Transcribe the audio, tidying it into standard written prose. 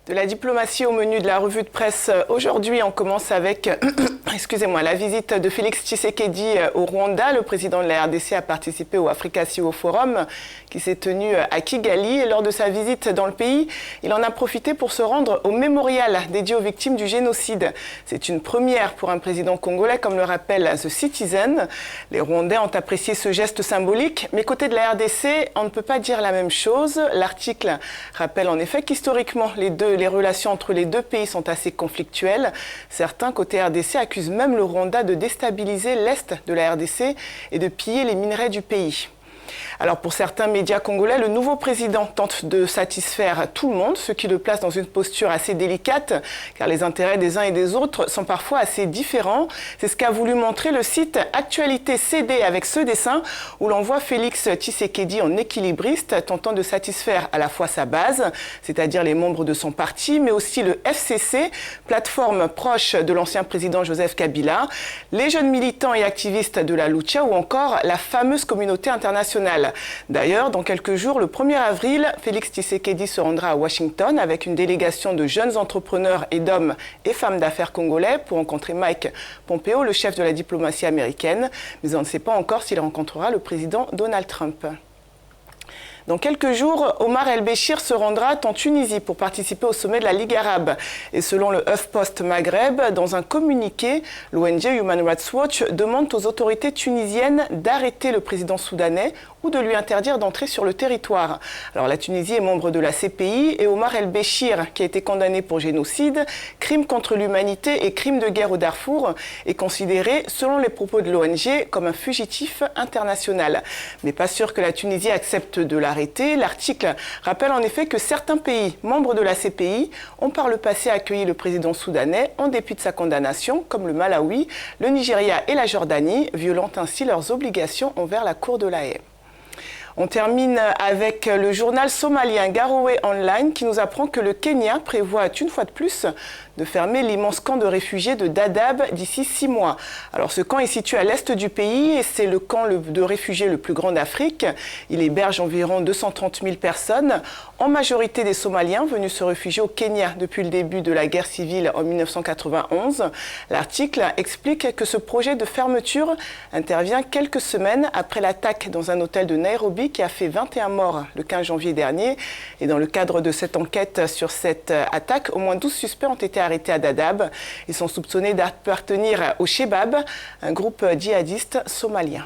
De la diplomatie au menu de la revue de presse aujourd'hui, on commence avec la visite de Félix Tshisekedi au Rwanda. Le président de la RDC a participé au Africa CEO Forum qui s'est tenu à Kigali. Et lors de sa visite dans le pays, il en a profité pour se rendre au mémorial dédié aux victimes du génocide. C'est une première pour un président congolais, comme le rappelle The Citizen. Les Rwandais ont apprécié ce geste symbolique, mais côté de la RDC, on ne peut pas dire la même chose. L'article rappelle en effet qu'historiquement, les relations entre les deux pays sont assez conflictuelles. Certains, côté RDC, accusent même le Rwanda de déstabiliser l'Est de la RDC et de piller les minerais du pays. Alors pour certains médias congolais, le nouveau président tente de satisfaire tout le monde, ce qui le place dans une posture assez délicate, car les intérêts des uns et des autres sont parfois assez différents. C'est ce qu'a voulu montrer le site Actualité CD avec ce dessin, où l'on voit Félix Tshisekedi en équilibriste, tentant de satisfaire à la fois sa base, c'est-à-dire les membres de son parti, mais aussi le FCC, plateforme proche de l'ancien président Joseph Kabila, les jeunes militants et activistes de la Lucha ou encore la fameuse communauté internationale. D'ailleurs, dans quelques jours, le 1er avril, Félix Tshisekedi se rendra à Washington avec une délégation de jeunes entrepreneurs et d'hommes et femmes d'affaires congolais pour rencontrer Mike Pompeo, le chef de la diplomatie américaine. Mais on ne sait pas encore s'il rencontrera le président Donald Trump. Dans quelques jours, Omar El-Béchir se rendra en Tunisie pour participer au sommet de la Ligue arabe. Et selon le HuffPost Maghreb, dans un communiqué, l'ONG Human Rights Watch demande aux autorités tunisiennes d'arrêter le président soudanais ou de lui interdire d'entrer sur le territoire. Alors la Tunisie est membre de la CPI et Omar El-Béchir, qui a été condamné pour génocide, crime contre l'humanité et crime de guerre au Darfour, est considéré, selon les propos de l'ONG, comme un fugitif international. Mais pas sûr que la Tunisie accepte de l'arrêter. L'article rappelle en effet que certains pays, membres de la CPI, ont par le passé accueilli le président soudanais en dépit de sa condamnation, comme le Malawi, le Nigeria et la Jordanie, violant ainsi leurs obligations envers la Cour de la Haye. On termine avec le journal somalien Garowe Online qui nous apprend que le Kenya prévoit une fois de plus de fermer l'immense camp de réfugiés de Dadaab d'ici 6 mois. Alors ce camp est situé à l'est du pays et c'est le camp de réfugiés le plus grand d'Afrique. Il héberge environ 230 000 personnes, en majorité des Somaliens venus se réfugier au Kenya depuis le début de la guerre civile en 1991. L'article explique que ce projet de fermeture intervient quelques semaines après l'attaque dans un hôtel de Nairobi qui a fait 21 morts le 15 janvier dernier. Et dans le cadre de cette enquête sur cette attaque, au moins 12 suspects ont été arrêtés à Dadaab. Ils sont soupçonnés d'appartenir au Shebab, un groupe djihadiste somalien.